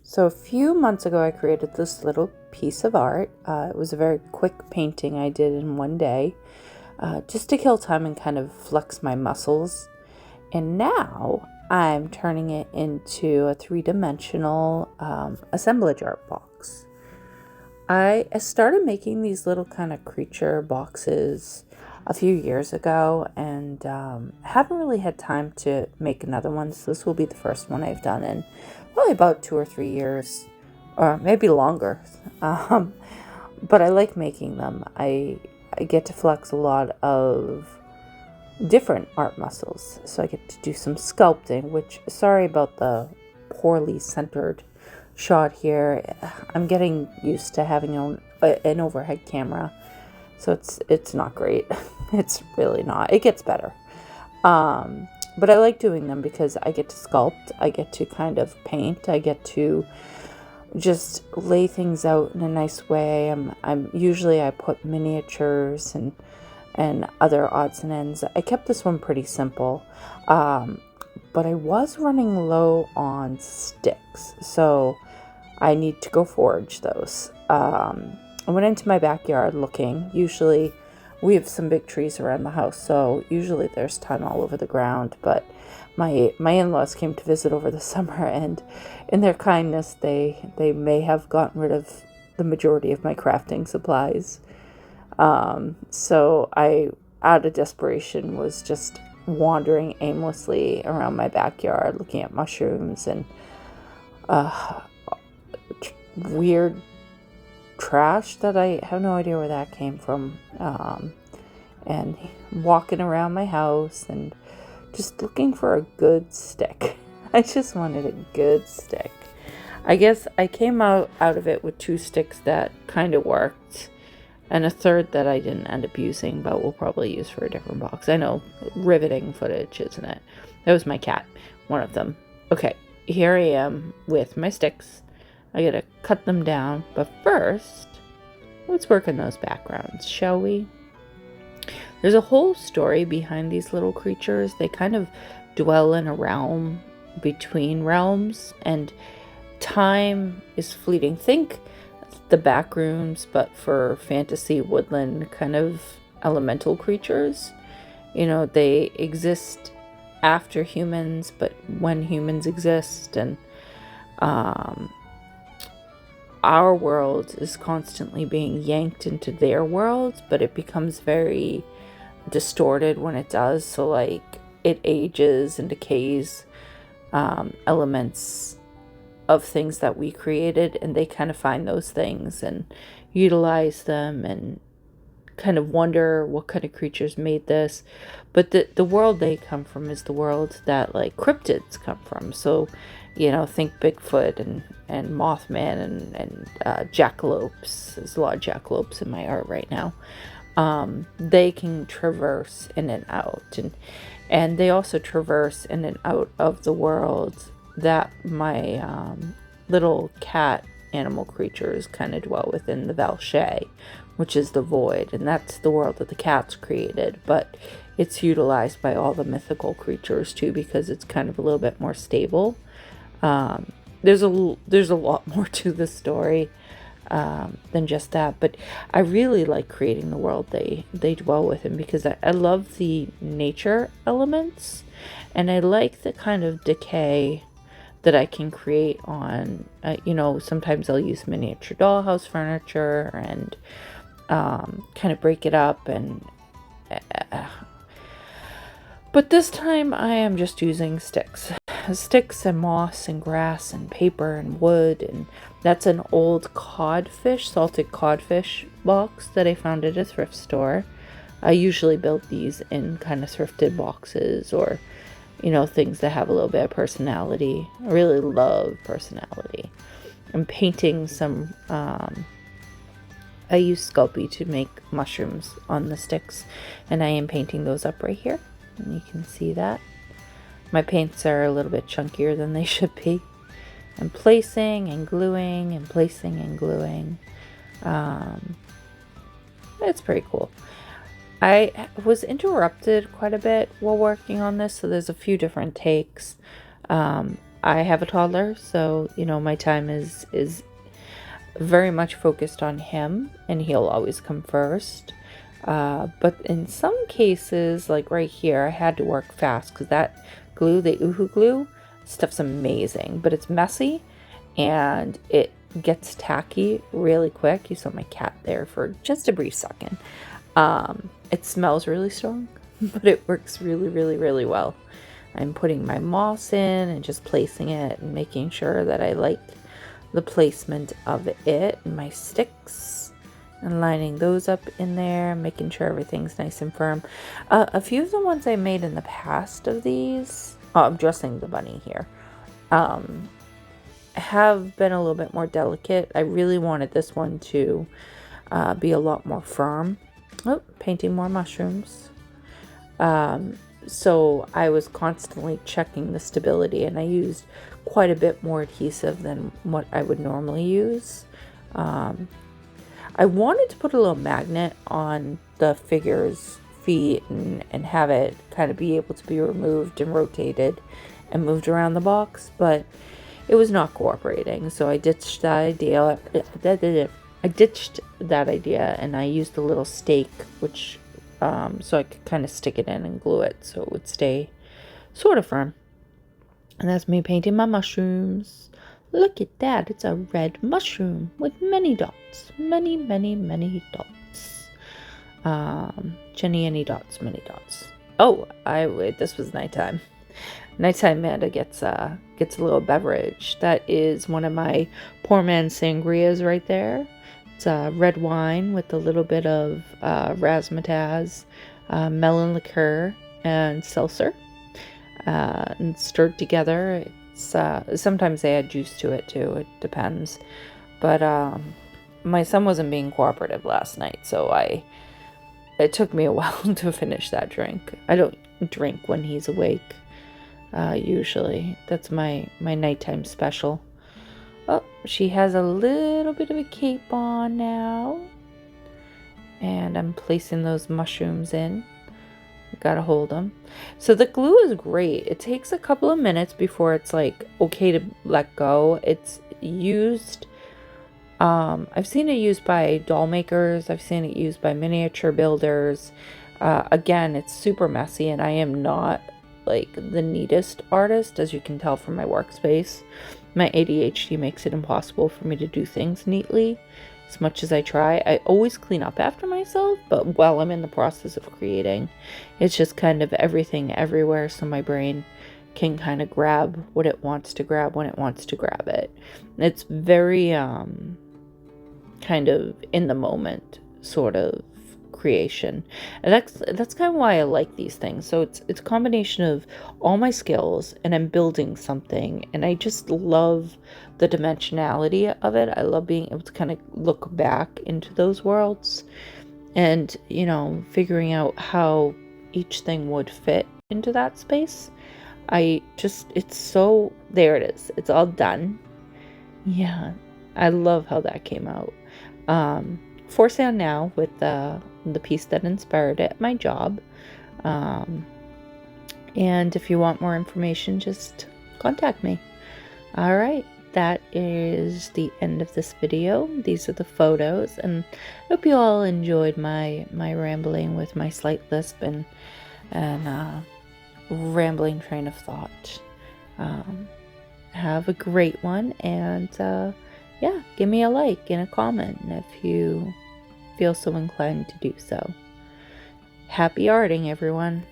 So a few months ago, I created this little piece of art. It was a very quick painting I did in one day, just to kill time and kind of flex my muscles. And now I'm turning it into a three-dimensional assemblage art box. I started making these little kind of creature boxes a few years ago, and haven't really had time to make another one. So this will be the first one I've done in probably about 2 or 3 years, or maybe longer. But I like making them. I get to flex a lot of different art muscles. So I get to do some sculpting, which, sorry about the poorly centered shot here. I'm getting used to having an overhead camera, so it's not great. It's really not. It gets better. But I like doing them because I get to sculpt, I get to kind of paint, I get to just lay things out in a nice way. I'm usually I put miniatures and other odds and ends. I kept this one pretty simple, but I was running low on sticks, so I need to go forage those. I went into my backyard looking. Usually we have some big trees around the house, so usually there's ton all over the ground, but my in-laws came to visit over the summer, and in their kindness they may have gotten rid of the majority of my crafting supplies. So I, out of desperation, was just wandering aimlessly around my backyard looking at mushrooms and weird trash that I have no idea where that came from, and walking around my house and just looking for a good stick. I just wanted a good stick. I guess I came out of it with 2 sticks that kind of worked, and a third that I didn't end up using, but we'll probably use for a different box. I know, riveting footage, isn't it? That was my cat, one of them. Okay, here I am with my sticks. I gotta cut them down, but first, let's work on those backgrounds, shall we? There's a whole story behind these little creatures. They kind of dwell in a realm between realms, and time is fleeting. Think the back rooms, but for fantasy woodland kind of elemental creatures. You know, they exist after humans, but when humans exist, and our world is constantly being yanked into their world, but it becomes very distorted when it does. So like it ages and decays elements of things that we created, and they kind of find those things and utilize them and kind of wonder what kind of creatures made this. But the world they come from is the world that like cryptids come from. So, you know, think Bigfoot and Mothman and jackalopes. There's a lot of jackalopes in my art right now. They can traverse in and out, and they also traverse in and out of the world that my little cat animal creatures kind of dwell within, the Valche, which is the void, and that's the world that the cats created, but it's utilized by all the mythical creatures too, because it's kind of a little bit more stable. There's a lot more to the story than just that, but I really like creating the world they dwell within, because I love the nature elements, and I like the kind of decay that I can create on, you know, sometimes I'll use miniature dollhouse furniture and kind of break it up, and but this time I am just using sticks and moss and grass and paper and wood, and that's an old salted codfish box that I found at a thrift store. I usually build these in kind of thrifted boxes, or, you know, things that have a little bit of personality. I really love personality. I'm painting some, I use Sculpey to make mushrooms on the sticks, and I am painting those up right here, and you can see that. My paints are a little bit chunkier than they should be. I'm placing and gluing and placing and gluing. It's pretty cool. I was interrupted quite a bit while working on this, so there's a few different takes. I have a toddler, so my time is very much focused on him, and he'll always come first. But in some cases, like right here, I had to work fast because that glue, the Uhu glue, stuff's amazing, but it's messy and it gets tacky really quick. You saw my cat there for just a brief second. It smells really strong, but it works really, really, really well. I'm putting my moss in and just placing it and making sure that I like the placement of it and my sticks and lining those up in there, making sure everything's nice and firm. A few of the ones I made in the past of these, I'm dressing the bunny here, have been a little bit more delicate. I really wanted this one to be a lot more firm. Oh, painting more mushrooms. So I was constantly checking the stability, and I used quite a bit more adhesive than what I would normally use. I wanted to put a little magnet on the figure's feet and have it kind of be able to be removed and rotated and moved around the box, but it was not cooperating. So I ditched that idea. And I used a little stake, which so I could kind of stick it in and glue it so it would stay sort of firm. And that's me painting my mushrooms. Look at that. It's a red mushroom with many dots. Many, many, many dots. Jenny, any dots, many dots. Oh, this was nighttime. Nighttime Amanda gets a little beverage. That is one of my poor man's sangrias right there. It's red wine with a little bit of razzmatazz, melon liqueur, and seltzer. And stirred together. It's sometimes they add juice to it too. It depends. But my son wasn't being cooperative last night, so it took me a while to finish that drink. I don't drink when he's awake. Usually, that's my nighttime special. Oh, she has a little bit of a cape on now, and I'm placing those mushrooms in. Gotta hold them. So the glue is great. It takes a couple of minutes before it's like okay to let go. It's used, I've seen it used by doll makers. I've seen it used by miniature builders. Again, it's super messy, and I am not like the neatest artist, as you can tell from my workspace. My ADHD makes it impossible for me to do things neatly. As much as I try, I always clean up after myself, but while I'm in the process of creating, it's just kind of everything everywhere, so my brain can kind of grab what it wants to grab when it wants to grab it. It's very kind of in the moment sort of creation, and that's kind of why I like these things. So it's a combination of all my skills, and I'm building something, and I just love the dimensionality of it. I love being able to kind of look back into those worlds and figuring out how each thing would fit into that space. It's so, there it is, it's all done. Yeah, I love how that came out. For sale now with the piece that inspired it, my job. And if you want more information, just contact me. All right, that is the end of this video. These are the photos, and I hope you all enjoyed my rambling with my slight lisp and rambling train of thought. Have a great one, and yeah, give me a like and a comment if you feel so inclined to do so. Happy arting, everyone.